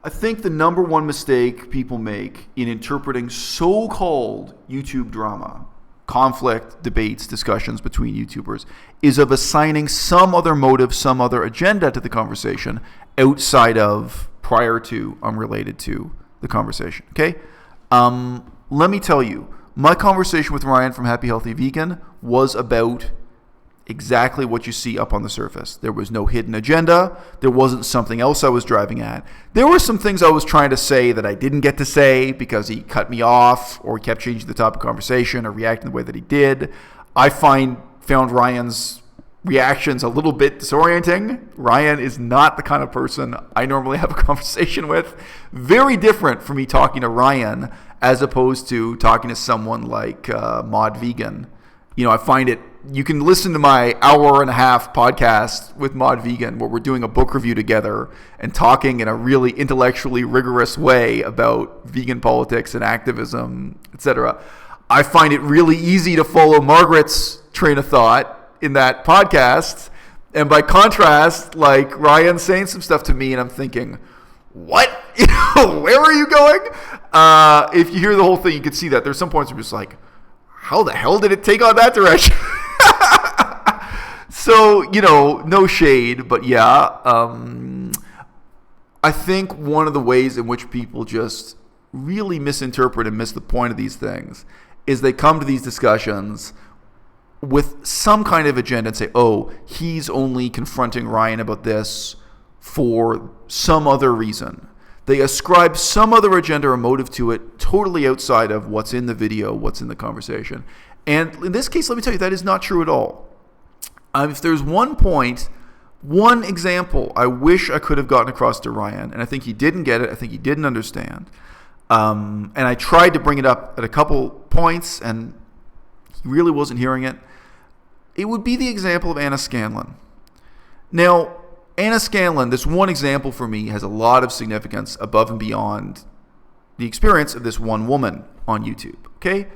I think the number one mistake people make in interpreting so-called YouTube drama, conflict, debates, discussions between YouTubers, is of assigning some other motive, some other agenda to the conversation outside of, prior to, unrelated to the conversation. Okay? Let me tell you, my conversation with Ryan from Happy Healthy Vegan was about exactly what you see up on the surface. There was no hidden agenda. There wasn't something else I was driving at. There were some things I was trying to say that I didn't get to say because he cut me off or he kept changing the topic of conversation or reacting the way that he did. I found Ryan's reactions a little bit disorienting. Ryan is not the kind of person I normally have a conversation with. Very different from me talking to Ryan as opposed to talking to someone like Mod Vegan. I find it, you can listen to my hour-and-a-half podcast with Mod Vegan where we're doing a book review together and talking in a really intellectually rigorous way about vegan politics and activism, etc. I find it really easy to follow Margaret's train of thought in that podcast. And by contrast, like Ryan's saying some stuff to me and I'm thinking, what? Where are you going? If you hear the whole thing, you can see that. There's some points where I'm just like, how the hell did it take on that direction? So, no shade, but yeah. I think one of the ways in which people just really misinterpret and miss the point of these things is they come to these discussions with some kind of agenda and say, oh, he's only confronting Ryan about this for some other reason. They ascribe some other agenda or motive to it totally outside of what's in the video, what's in the conversation. And in this case, let me tell you, that is not true at all. If there's one point, one example I wish I could have gotten across to Ryan, and I think he didn't get it, I think he didn't understand, and I tried to bring it up at a couple points, and he really wasn't hearing it, it would be the example of Anna Scanlon. Now, Anna Scanlon, this one example for me, has a lot of significance above and beyond the experience of this one woman on YouTube, okay?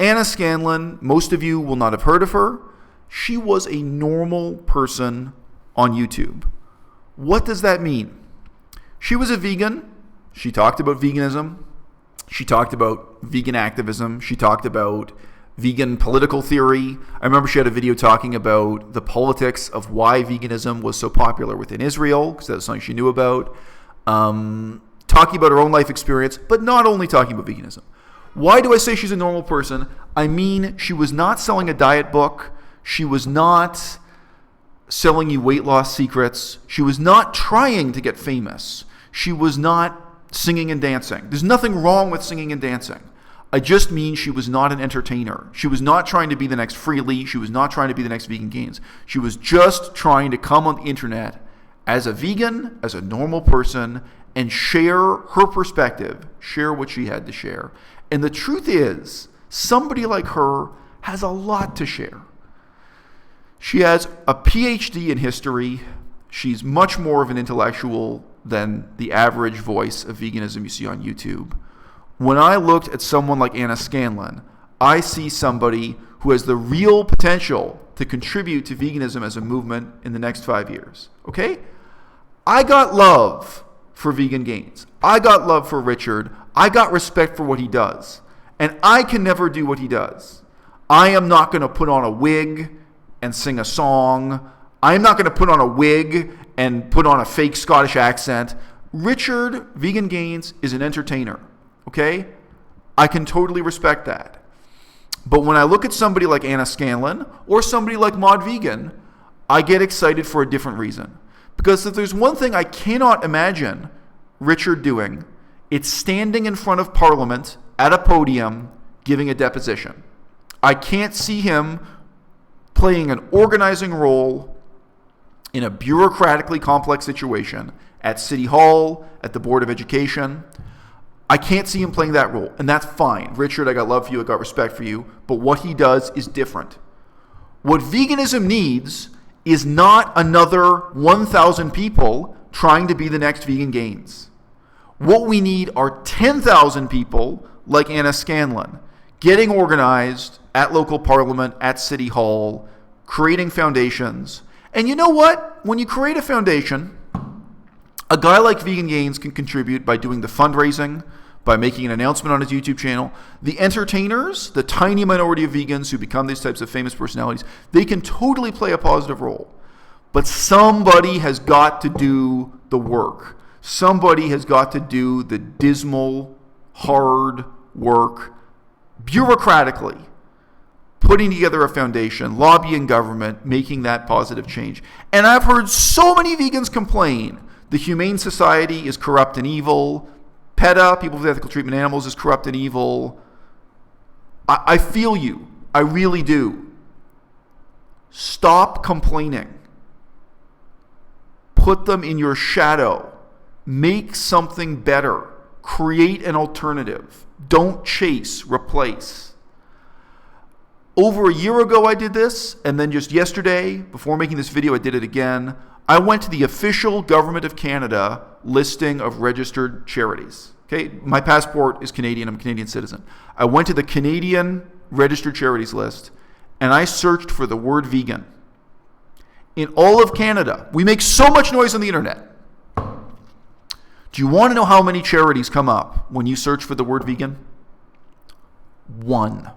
Anna Scanlon, most of you will not have heard of her. She was a normal person on YouTube. What does that mean? She was a vegan. She talked about veganism. She talked about vegan activism. She talked about vegan political theory. I remember she had a video talking about the politics of why veganism was so popular within Israel, because that was something she knew about. Talking about her own life experience, but not only talking about veganism. Why do I say she's a normal person? I mean, she was not selling a diet book. She was not selling you weight loss secrets. She was not trying to get famous. She was not singing and dancing. There's nothing wrong with singing and dancing. I just mean she was not an entertainer. She was not trying to be the next Freely. She was not trying to be the next Vegan Gains. She was just trying to come on the internet as a vegan, as a normal person, and share her perspective, share what she had to share. And the truth is, somebody like her has a lot to share. She has a PhD in history. She's much more of an intellectual than the average voice of veganism you see on YouTube. When I looked at someone like Anna Scanlon, I see somebody who has the real potential to contribute to veganism as a movement in the next 5 years. Okay? I got love for Vegan Gains. I got love for Richard. I got respect for what he does. And I can never do what he does. I am not going to put on a wig and sing a song. I'm not going to put on a wig and put on a fake Scottish accent. Richard, Vegan Gains, is an entertainer. Okay? I can totally respect that. But when I look at somebody like Anna Scanlon or somebody like Mod Vegan, I get excited for a different reason. Because if there's one thing I cannot imagine Richard doing, it's standing in front of Parliament at a podium giving a deposition. I can't see him playing an organizing role in a bureaucratically complex situation at City Hall, at the Board of Education. I can't see him playing that role, and that's fine. Richard, I got love for you, I got respect for you, but what he does is different. What veganism needs is not another 1,000 people trying to be the next Vegan Gains. What we need are 10,000 people like Anna Scanlon getting organized at local parliament, at City Hall, creating foundations. And you know what? When you create a foundation, A guy like Vegan Gains can contribute by doing the fundraising, by making an announcement on his YouTube channel. The entertainers, the tiny minority of vegans who become these types of famous personalities, they can totally play a positive role. But somebody has got to do the work. Somebody has got to do the dismal, hard work, bureaucratically, putting together a foundation, lobbying government, making that positive change. And I've heard so many vegans complain the Humane Society is corrupt and evil. PETA, People with Ethical Treatment of Animals, is corrupt and evil. I feel you. I really do. Stop complaining. Put them in your shadow. Make something better. Create an alternative. Don't chase, replace. Over a year ago I did this, and then just yesterday, before making this video, I did it again. I went to the official Government of Canada listing of registered charities. Okay, my passport is Canadian. I'm a Canadian citizen. I went to the Canadian registered charities list, and I searched for the word vegan. In all of Canada, we make so much noise on the internet. Do you want to know how many charities come up when you search for the word vegan? One.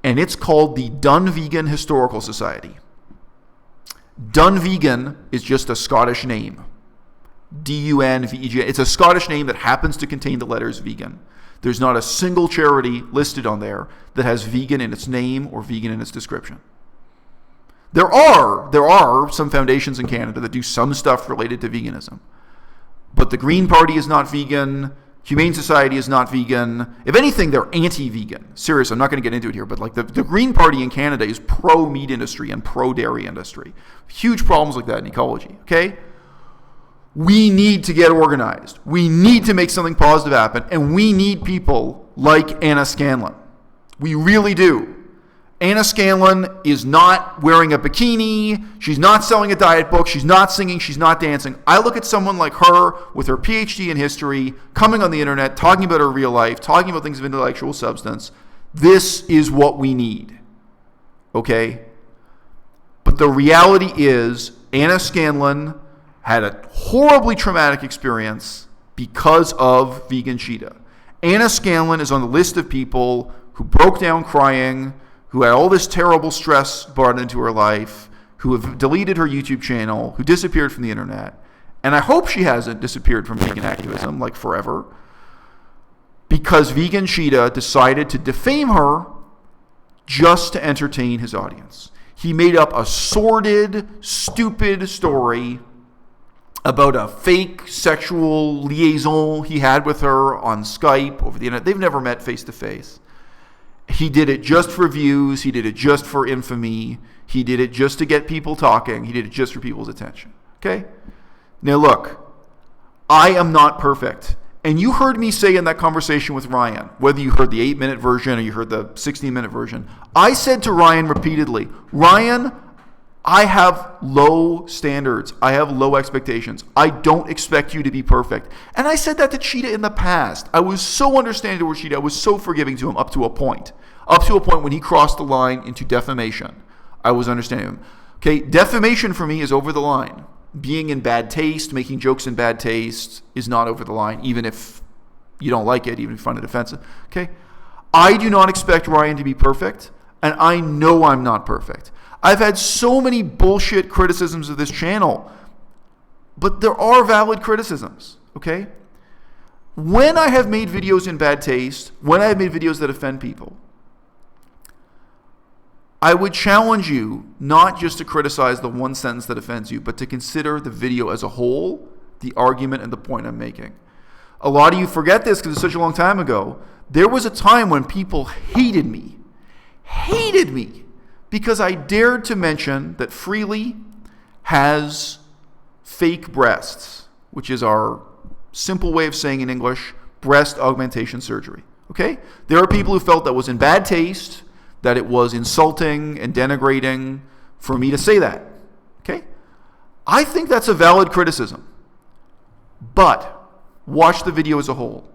And it's called the Dun Vegan Historical Society. Dun Vegan is just a Scottish name. D-U-N-V-E-G. It's a Scottish name that happens to contain the letters vegan. There's not a single charity listed on there that has vegan in its name or vegan in its description. There are some foundations in Canada that do some stuff related to veganism. But the Green Party is not vegan. Humane Society is not vegan. If anything, they're anti-vegan. Seriously, I'm not going to get into it here, but like the Green Party in Canada is pro-meat industry and pro-dairy industry. Huge problems like that in ecology, okay? We need to get organized. We need to make something positive happen, and we need people like Anna Scanlon. We really do. Anna Scanlon is not wearing a bikini. She's not selling a diet book. She's not singing. She's not dancing. I look at someone like her with her PhD in history, coming on the internet, talking about her real life, talking about things of intellectual substance. This is what we need. Okay? But the reality is, Anna Scanlon had a horribly traumatic experience because of Vegan Cheetah. Anna Scanlon is on the list of people who broke down crying, who had all this terrible stress brought into her life, who have deleted her YouTube channel, who disappeared from the internet. And I hope she hasn't disappeared from vegan activism, like forever, because Vegan Cheetah decided to defame her just to entertain his audience. He made up a sordid, stupid story about a fake sexual liaison he had with her on Skype over the internet. They've never met face to face. He did it just for views. He did it just for infamy. He did it just to get people talking. He did it just for people's attention. Okay? Now look, I am not perfect. And you heard me say in that conversation with Ryan, whether you heard the 8-minute version or you heard the 16-minute version, I said to Ryan repeatedly, Ryan, I have low standards. I have low expectations. I don't expect you to be perfect. And I said that to Cheetah in the past. I was so understanding toward Cheetah. I was so forgiving to him up to a point. Up to a point when he crossed the line into defamation. I was understanding him. Okay, defamation for me is over the line. Being in bad taste, making jokes in bad taste is not over the line, even if you don't like it, even if you find it offensive. Okay? I do not expect Ryan to be perfect, and I know I'm not perfect. I've had so many bullshit criticisms of this channel, but there are valid criticisms, okay? When I have made videos in bad taste, when I have made videos that offend people, I would challenge you not just to criticize the one sentence that offends you, but to consider the video as a whole, the argument and the point I'm making. A lot of you forget this because it's such a long time ago. There was a time when people hated me, because I dared to mention that Freely has fake breasts, which is our simple way of saying in English, breast augmentation surgery. Okay? There are people who felt that was in bad taste, that it was insulting and denigrating for me to say that. Okay? I think that's a valid criticism. But watch the video as a whole.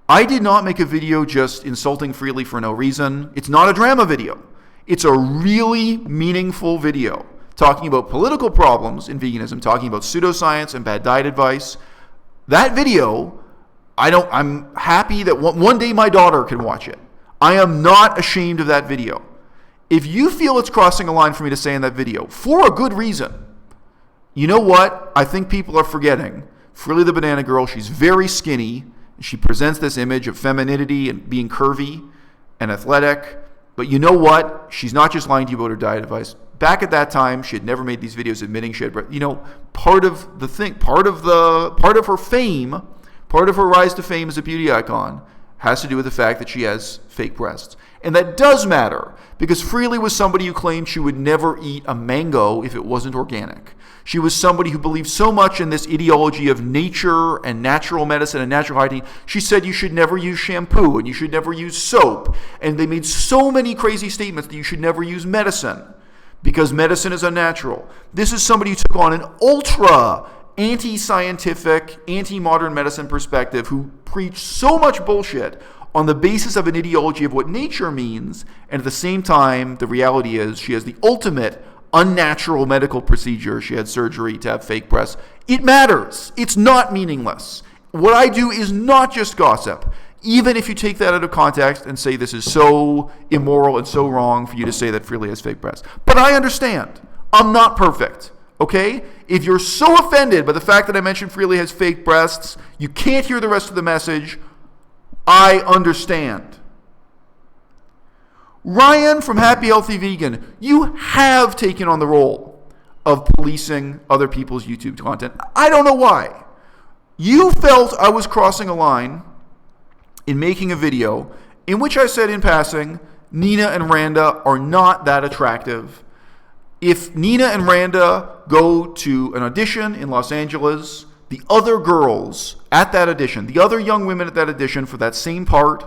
I did not make a video just insulting Freely for no reason. It's not a drama video. It's a really meaningful video talking about political problems in veganism, talking about pseudoscience and bad diet advice. That video, I'm happy that one day my daughter can watch it. I am not ashamed of that video. If you feel it's crossing a line for me to say in that video, for a good reason, you know what? I think people are forgetting. Frilly the Banana Girl, she's very skinny. She presents this image of femininity and being curvy and athletic. But you know what? She's not just lying to you about her diet advice. Back at that time, she had never made these videos admitting she had, part of her fame, part of her rise to fame as a beauty icon has to do with the fact that she has fake breasts. And that does matter, because Freely was somebody who claimed she would never eat a mango if it wasn't organic. She was somebody who believed so much in this ideology of nature and natural medicine and natural hygiene. She said you should never use shampoo and you should never use soap. And they made so many crazy statements that you should never use medicine because medicine is unnatural. This is somebody who took on an ultra anti-scientific, anti-modern medicine perspective who preached so much bullshit on the basis of an ideology of what nature means, and at the same time, the reality is she has the ultimate unnatural medical procedure. She had surgery to have fake breasts. It matters. It's not meaningless. What I do is not just gossip. Even if you take that out of context and say this is so immoral and so wrong for you to say that Freely has fake breasts. But I understand. I'm not perfect. Okay? If you're so offended by the fact that I mentioned Freely has fake breasts, you can't hear the rest of the message. I understand. Ryan from Happy Healthy Vegan, you have taken on the role of policing other people's YouTube content. I don't know why. You felt I was crossing a line in making a video in which I said in passing, Nina and Randa are not that attractive. If Nina and Randa go to an audition in Los Angeles, the other girls at that audition, the other young women at that audition for that same part,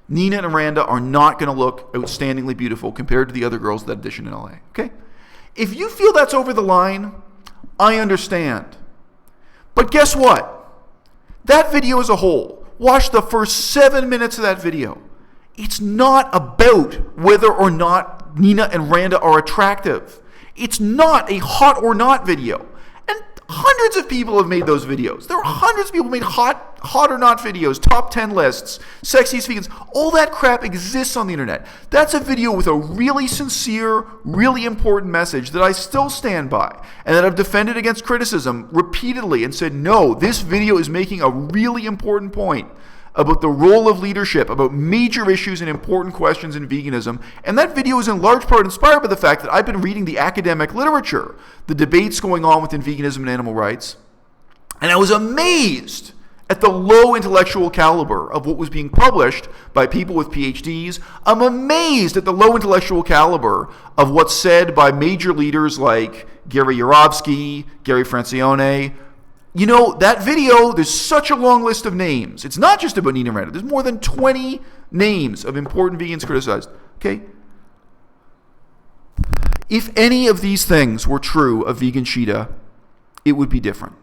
Nina and Randa are not going to look outstandingly beautiful compared to the other girls that audition in LA. Okay? If you feel that's over the line, I understand. But guess what? That video as a whole, watch the first 7 minutes of that video. It's not about whether or not Nina and Randa are attractive. It's not a hot or not video. And hundreds of people have made those videos. There are hundreds of people who made hot or not videos, top 10 lists, sexiest vegans. All that crap exists on the internet. That's a video with a really sincere, really important message that I still stand by and that I've defended against criticism repeatedly and said, no, this video is making a really important point about the role of leadership, about major issues and important questions in veganism. And that video is in large part inspired by the fact that I've been reading the academic literature, the debates going on within veganism and animal rights. And I was amazed at the low intellectual caliber of what was being published by people with PhDs. I'm amazed at the low intellectual caliber of what's said by major leaders like Gary Yourofsky, Gary Francione. You know, that video, there's such a long list of names. It's not just about Nina Randa. There's more than 20 names of important vegans criticized. Okay? If any of these things were true of Vegan Cheetah, it would be different.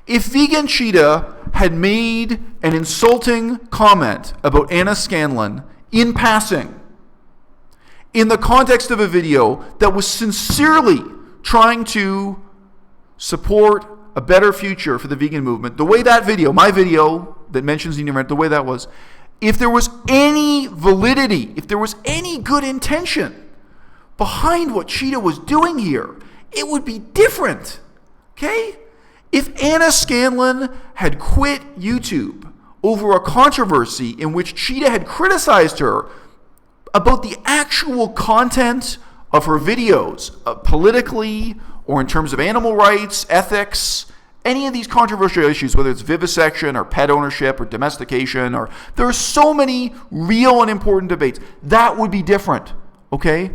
If Vegan Cheetah had made an insulting comment about Anna Scanlon in passing, in the context of a video that was sincerely trying to support a better future for the vegan movement, the way that video, my video that mentions Nina Rand, the way that was, if there was any validity, if there was any good intention behind what Cheetah was doing here, it would be different. Okay? If Anna Scanlon had quit YouTube over a controversy in which Cheetah had criticized her about the actual content of her videos, politically or in terms of animal rights, ethics, any of these controversial issues, whether it's vivisection or pet ownership or domestication, or there are so many real and important debates, that would be different, okay?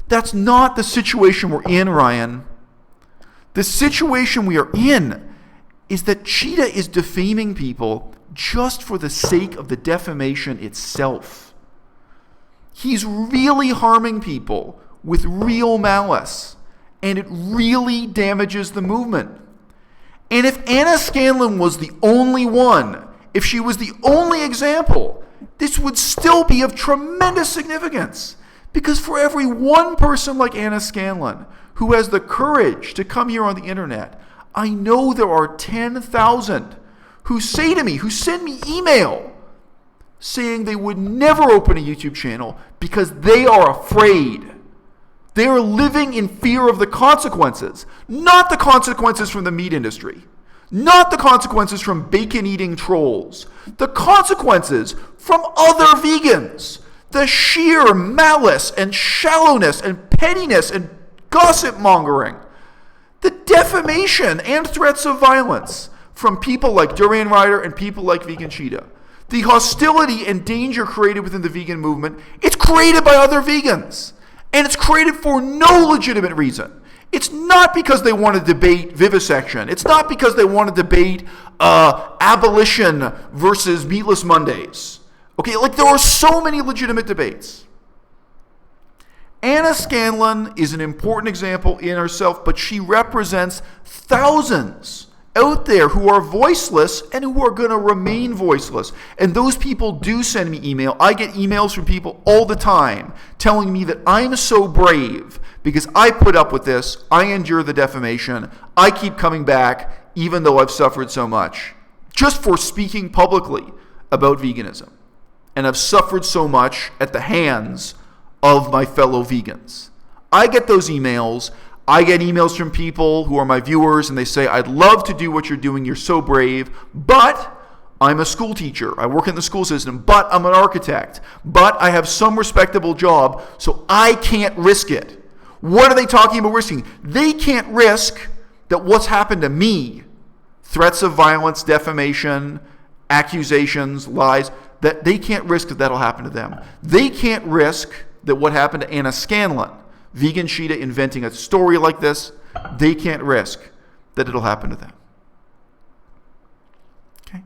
That's not the situation we're in, Ryan. The situation we are in is that Cheetah is defaming people just for the sake of the defamation itself. He's really harming people with real malice, and it really damages the movement. And if Anna Scanlon was the only one, if she was the only example, this would still be of tremendous significance, Because for every one person like Anna Scanlon who has the courage to come here on the internet, I know there are 10,000 who say to me, who send me email saying they would never open a YouTube channel because they are afraid. They are living in fear of the consequences, not the consequences from the meat industry, not the consequences from bacon-eating trolls, the consequences from other vegans, the sheer malice and shallowness and pettiness and gossip-mongering, the defamation and threats of violence from people like Durianrider and people like Vegan Cheetah, the hostility and danger created within the vegan movement. It's created by other vegans. And it's created for no legitimate reason. It's not because they want to debate vivisection. It's not because they want to debate abolition versus meatless Mondays. Okay, like there are so many legitimate debates. Anna Scanlon is an important example in herself, but she represents thousands out there who are voiceless and who are going to remain voiceless. And those people do send me email. I get emails from people all the time telling me that I'm so brave because I put up with this, I endure the defamation, I keep coming back even though I've suffered so much just for speaking publicly about veganism. And I've suffered so much at the hands of my fellow vegans. I get those emails. I get emails from people who are my viewers, and they say, I'd love to do what you're doing. You're so brave, but I'm a school teacher. I work in the school system, but I'm an architect, but I have some respectable job, so I can't risk it. What are they talking about risking? They can't risk that what's happened to me, threats of violence, defamation, accusations, lies, that they can't risk that that'll happen to them. They can't risk that what happened to Anna Scanlon, Vegan Cheetah, inventing a story like this, they can't risk that it'll happen to them. Okay?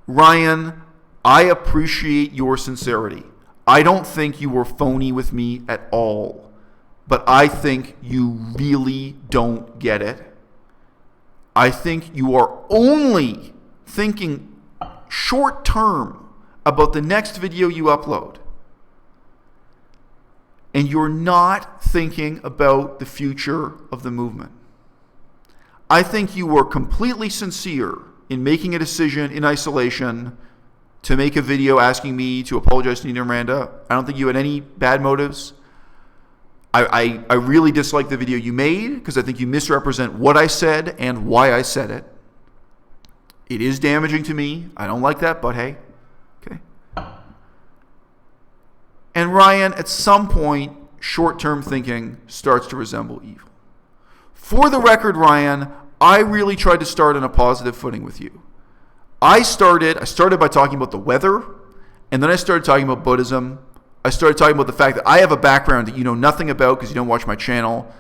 Ryan, I appreciate your sincerity. I don't think you were phony with me at all, but I think you really don't get it. I think you are only thinking short term about the next video you upload. And you're not thinking about the future of the movement. I think you were completely sincere in making a decision in isolation to make a video asking me to apologize to Nina Miranda. I don't think you had any bad motives. I really dislike the video you made because I think you misrepresent what I said and why I said it. It is damaging to me. I don't like that, but hey. Okay. And Ryan, at some point, short-term thinking starts to resemble evil. For the record, Ryan, I really tried to start on a positive footing with you. I started by talking about the weather, and then I started talking about Buddhism. I started talking about the fact that I have a background that you know nothing about because you don't watch my channel.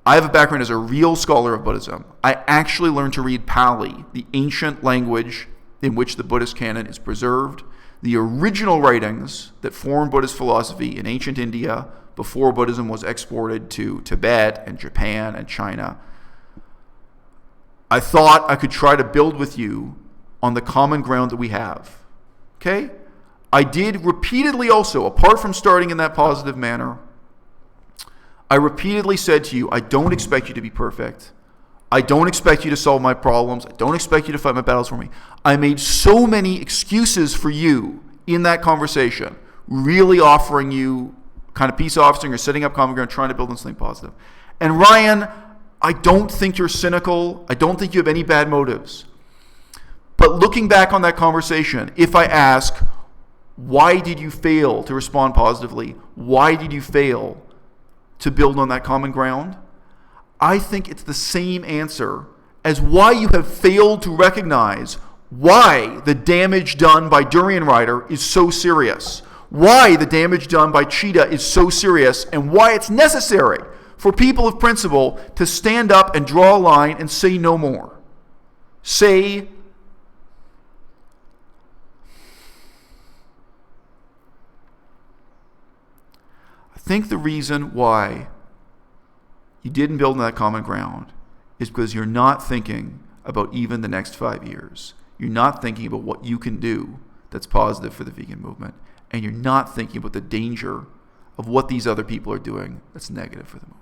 I have a background as a real scholar of Buddhism. I actually learned to read Pali, the ancient language in which the Buddhist canon is preserved, the original writings that formed Buddhist philosophy in ancient India before Buddhism was exported to Tibet and Japan and China. I thought I could try to build with you on the common ground that we have. Okay? I did repeatedly also, apart from starting in that positive manner, I repeatedly said to you, I don't expect you to be perfect. I don't expect you to solve my problems. I don't expect you to fight my battles for me. I made so many excuses for you in that conversation, really offering you kind of peace offering or setting up common ground, trying to build on something positive. And Ryan, I don't think you're cynical. I don't think you have any bad motives. But looking back on that conversation, if I ask, why did you fail to respond positively? Why did you fail to build on that common ground? I think it's the same answer as why you have failed to recognize why the damage done by Durianrider is so serious, why the damage done by Cheetah is so serious, and why it's necessary for people of principle to stand up and draw a line and say no more. Say, I think the reason why you didn't build on that common ground is because you're not thinking about even the next 5 years. You're not thinking about what you can do that's positive for the vegan movement. And you're not thinking about the danger of what these other people are doing that's negative for the movement.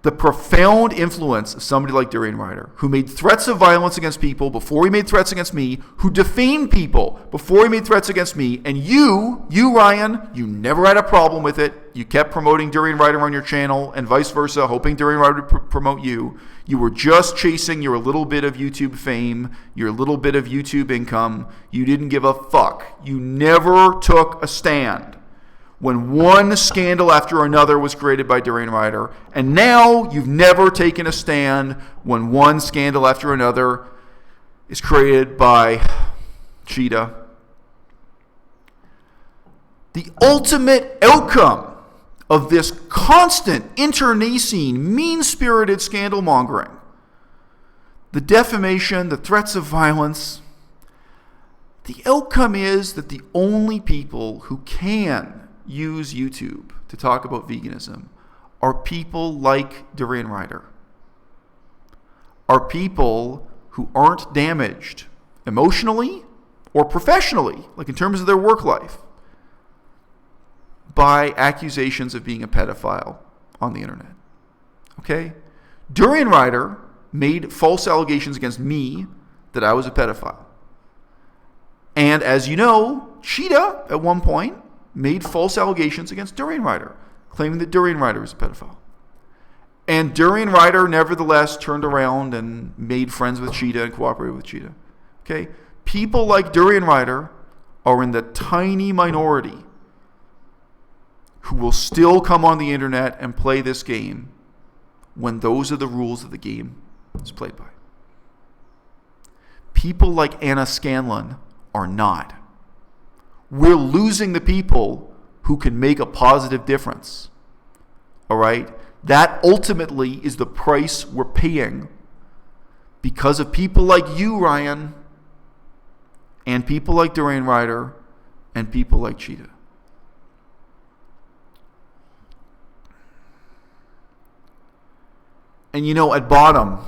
The profound influence of somebody like Durianrider, who made threats of violence against people before he made threats against me, who defamed people before he made threats against me, and you, Ryan, you never had a problem with it. You kept promoting Durianrider on your channel and vice versa, hoping Durianrider would promote you. You were just chasing your little bit of YouTube fame, your little bit of YouTube income. You didn't give a fuck. You never took a stand when one scandal after another was created by Durianrider, and now you've never taken a stand when one scandal after another is created by Cheetah. The ultimate outcome of this constant, internecine, mean-spirited scandal mongering, the defamation, the threats of violence, the outcome is that the only people who can use YouTube to talk about veganism are people like Durianrider, are people who aren't damaged emotionally or professionally, like in terms of their work life, by accusations of being a pedophile on the internet. Okay? Durianrider made false allegations against me that I was a pedophile. And as you know, Cheetah at one point made false allegations against Durianrider, claiming that Durianrider was a pedophile. And Durianrider nevertheless turned around and made friends with Cheetah and cooperated with Cheetah. Okay? People like Durianrider are in the tiny minority who will still come on the internet and play this game when those are the rules of the game it's played by. People like Anna Scanlon are not. We're losing the people who can make a positive difference. All right? That ultimately is the price we're paying because of people like you, Ryan, and people like Durianrider, and people like Cheetah. And you know, at bottom,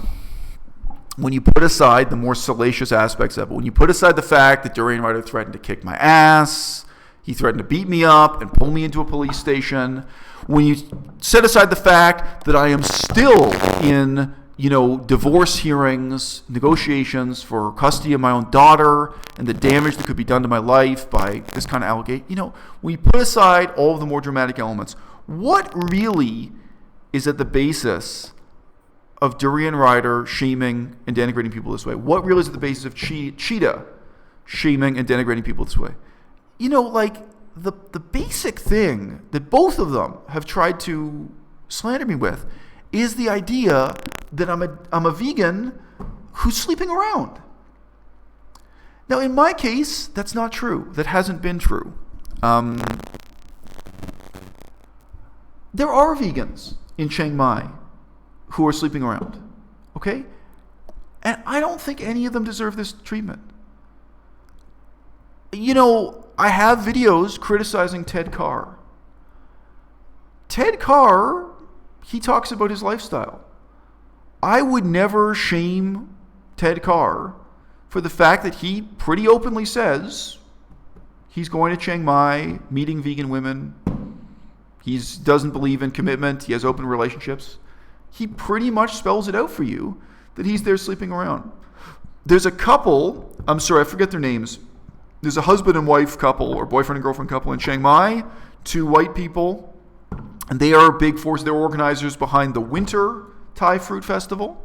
when you put aside the more salacious aspects of it, when you put aside the fact that Durianrider threatened to kick my ass, he threatened to beat me up and pull me into a police station, when you set aside the fact that I am still in, divorce hearings, negotiations for custody of my own daughter, and the damage that could be done to my life by this kind of allegation, when you put aside all of the more dramatic elements, what really is at the basis of Durianrider shaming and denigrating people this way? What really is at the basis of Cheetah shaming and denigrating people this way? The basic thing that both of them have tried to slander me with is the idea that I'm a vegan who's sleeping around. Now, in my case, that's not true. That hasn't been true. There are vegans in Chiang Mai who are sleeping around, okay? And I don't think any of them deserve this treatment. I have videos criticizing Ted Carr. Ted Carr, he talks about his lifestyle. I would never shame Ted Carr for the fact that he pretty openly says he's going to Chiang Mai, meeting vegan women. He doesn't believe in commitment. He has open relationships. He pretty much spells it out for you that he's there sleeping around. There's a couple, I'm sorry, I forget their names. There's a husband and wife couple or boyfriend and girlfriend couple in Chiang Mai, 2 white people, and they are a big force. They're organizers behind the Winter Thai Fruit Festival.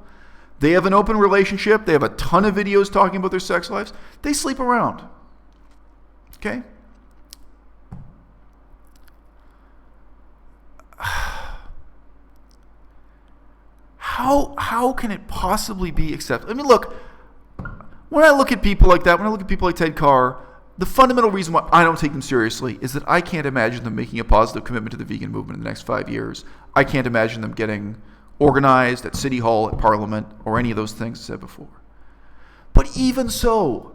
They have an open relationship. They have a ton of videos talking about their sex lives. They sleep around. Okay? How can it possibly be accepted? I mean, look, when I look at people like that, when I look at people like Ted Carr, the fundamental reason why I don't take them seriously is that I can't imagine them making a positive commitment to the vegan movement in the next 5 years. I can't imagine them getting organized at City Hall, at Parliament, or any of those things I said before. But even so,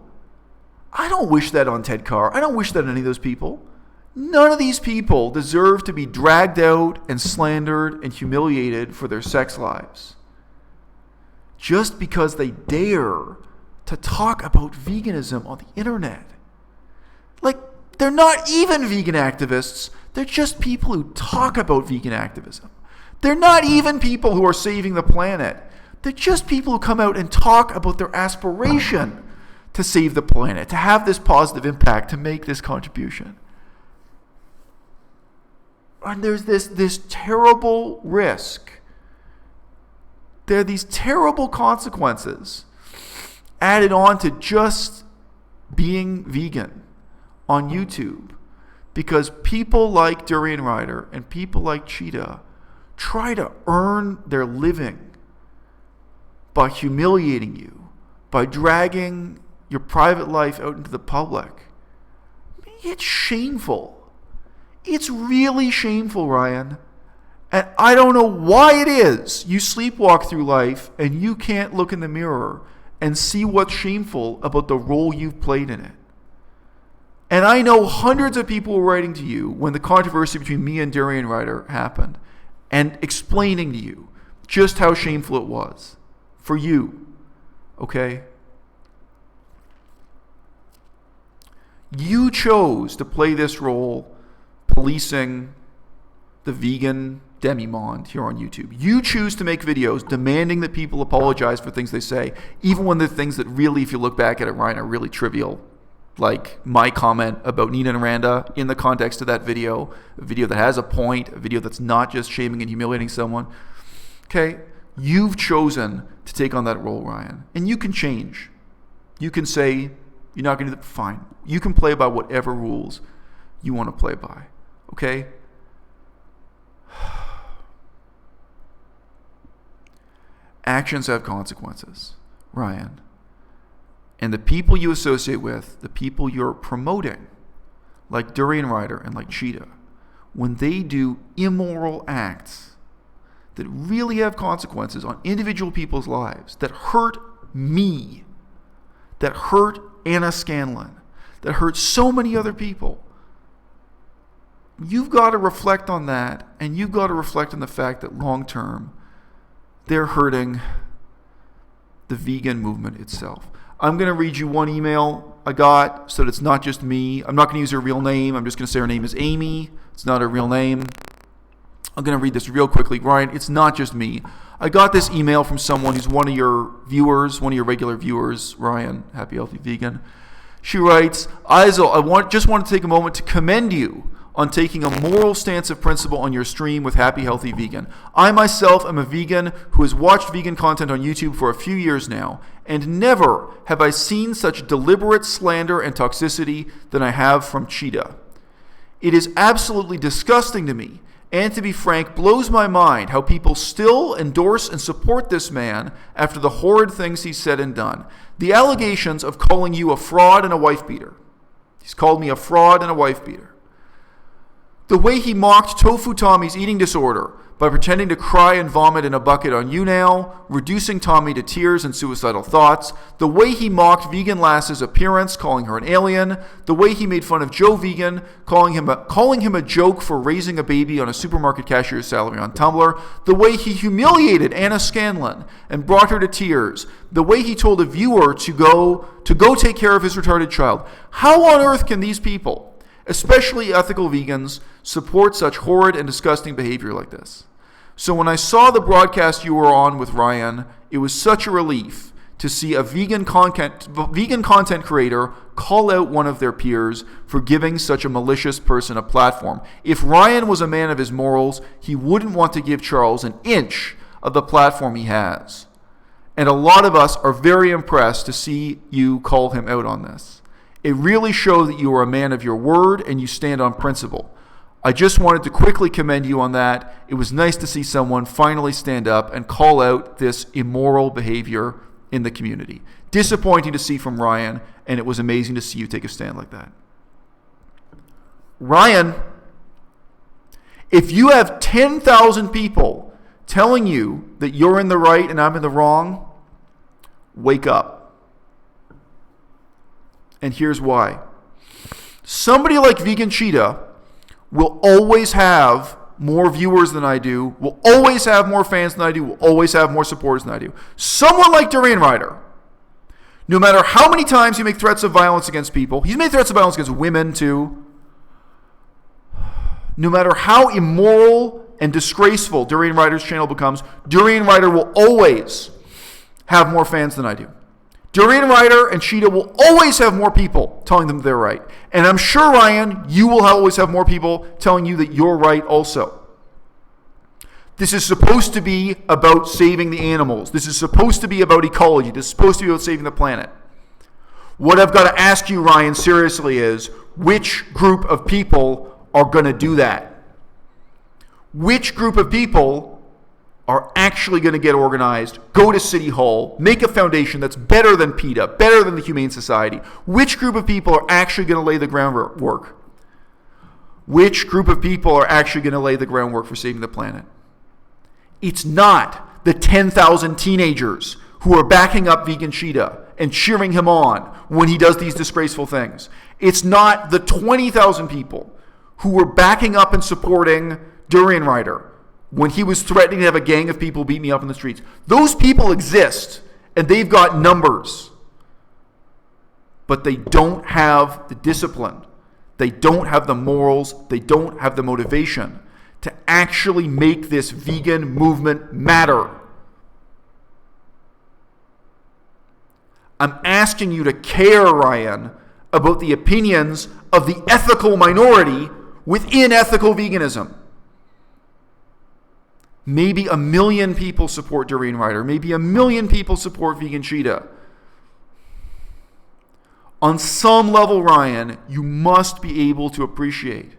I don't wish that on Ted Carr. I don't wish that on any of those people. None of these people deserve to be dragged out and slandered and humiliated for their sex lives just because they dare to talk about veganism on the internet. Like, They're not even vegan activists. They're just people who talk about vegan activism. They're not even people who are saving the planet. They're just people who come out and talk about their aspiration to save the planet, to have this positive impact, to make this contribution. And there's this terrible risk. There are these terrible consequences added on to just being vegan on YouTube, because people like Durianrider and people like Cheetah try to earn their living by humiliating you, by dragging your private life out into the public. It's shameful. It's really shameful, Ryan. And I don't know why it is you sleepwalk through life and you can't look in the mirror and see what's shameful about the role you've played in it. And I know hundreds of people were writing to you when the controversy between me and Durianrider happened and explaining to you just how shameful it was for you. Okay? You chose to play this role policing the vegan demi-monde here on YouTube. You choose to make videos demanding that people apologize for things they say, even when they're things that really, if you look back at it, Ryan, are really trivial. Like my comment about Nina and Randa in the context of that video, a video that has a point, a video that's not just shaming and humiliating someone. Okay? You've chosen to take on that role, Ryan. And you can change. You can say, you're not going to do that. Fine. You can play by whatever rules you want to play by. Okay? Actions have consequences, Ryan. And the people you associate with, the people you're promoting, like Durianrider and like Cheetah, when they do immoral acts that really have consequences on individual people's lives, that hurt me, that hurt Anna Scanlon, that hurt so many other people, you've got to reflect on that, and you've got to reflect on the fact that long term, they're hurting the vegan movement itself. I'm going to read you one email I got so that it's not just me. I'm not going to use her real name. I'm just going to say her name is Amy. It's not her real name. I'm going to read this real quickly. Ryan, it's not just me. I got this email from someone who's one of your viewers, one of your regular viewers, Ryan, Happy Healthy Vegan. She writes, Isel, I just want to take a moment to commend you on taking a moral stance of principle on your stream with Happy Healthy Vegan. I myself am a vegan who has watched vegan content on YouTube for a few years now, and never have I seen such deliberate slander and toxicity than I have from Cheetah. It is absolutely disgusting to me, and to be frank, blows my mind how people still endorse and support this man after the horrid things he's said and done. The allegations of calling you a fraud and a wife-beater. He's called me a fraud and a wife-beater. The way he mocked Tofu Tommy's eating disorder by pretending to cry and vomit in a bucket on YouNow, reducing Tommy to tears and suicidal thoughts, the way he mocked Vegan Lass's appearance, calling her an alien, the way he made fun of Joe Vegan, calling him a joke for raising a baby on a supermarket cashier's salary on Tumblr, the way he humiliated Anna Scanlon and brought her to tears, the way he told a viewer to go take care of his retarded child. How on earth can these people, especially ethical vegans, support such horrid and disgusting behavior like this? So when I saw the broadcast you were on with Ryan, it was such a relief to see a vegan content creator call out one of their peers for giving such a malicious person a platform. If Ryan was a man of his morals, he wouldn't want to give Charles an inch of the platform he has. And a lot of us are very impressed to see you call him out on this. It really shows that you are a man of your word and you stand on principle. I just wanted to quickly commend you on that. It was nice to see someone finally stand up and call out this immoral behavior in the community. Disappointing to see from Ryan, and it was amazing to see you take a stand like that. Ryan, if you have 10,000 people telling you that you're in the right and I'm in the wrong, wake up. And here's why. Somebody like Vegan Cheetah will always have more viewers than I do, will always have more fans than I do, will always have more supporters than I do. Someone like Durianrider, no matter how many times you make threats of violence against people, he's made threats of violence against women too, no matter how immoral and disgraceful Durianrider's channel becomes, Durianrider will always have more fans than I do. Durianrider and Cheetah will always have more people telling them they're right. And I'm sure, Ryan, you will always have more people telling you that you're right also. This is supposed to be about saving the animals. This is supposed to be about ecology. This is supposed to be about saving the planet. What I've got to ask you, Ryan, seriously is, which group of people are going to do that? Which group of people are actually going to get organized, go to City Hall, make a foundation that's better than PETA, better than the Humane Society? Which group of people are actually going to lay the groundwork? Which group of people are actually going to lay the groundwork for saving the planet? It's not the 10,000 teenagers who are backing up Vegan Cheetah and cheering him on when he does these disgraceful things. It's not the 20,000 people who were backing up and supporting Durianrider when he was threatening to have a gang of people beat me up in the streets. Those people exist, and they've got numbers. But they don't have the discipline. They don't have the morals. They don't have the motivation to actually make this vegan movement matter. I'm asking you to care, Ryan, about the opinions of the ethical minority within ethical veganism. Maybe 1 million people support Durianrider. Maybe 1 million people support Vegan Cheetah. On some level, Ryan, you must be able to appreciate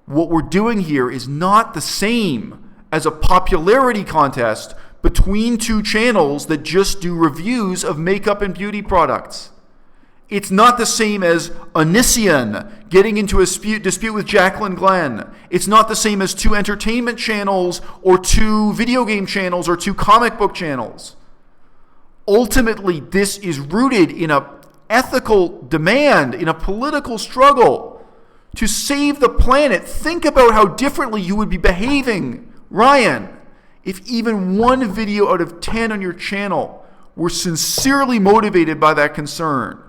what we're doing here is not the same as a popularity contest between two channels that just do reviews of makeup and beauty products. It's not the same as Onision getting into a dispute with Jacqueline Glenn. It's not the same as 2 entertainment channels or 2 video game channels or 2 comic book channels. Ultimately, this is rooted in an ethical demand, in a political struggle to save the planet. Think about how differently you would be behaving, Ryan, if even 1 video out of 10 on your channel were sincerely motivated by that concern,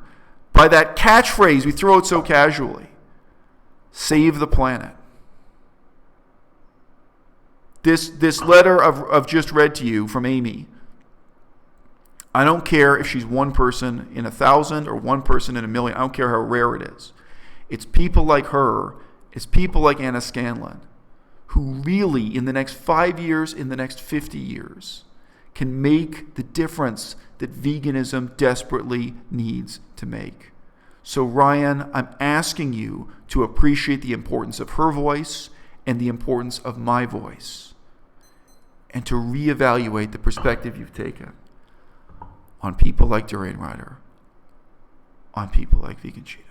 by that catchphrase we throw out so casually. Save the planet. This letter I've just read to you from Amy, I don't care if she's 1 person in 1,000 or 1 person in 1,000,000. I don't care how rare it is. It's people like her, it's people like Anna Scanlon, who really, in the next 5 years, in the next 50 years, can make the difference that veganism desperately needs to make. So Ryan, I'm asking you to appreciate the importance of her voice and the importance of my voice, and to reevaluate the perspective you've taken on people like Durianrider, on people like Vegan Cheetah.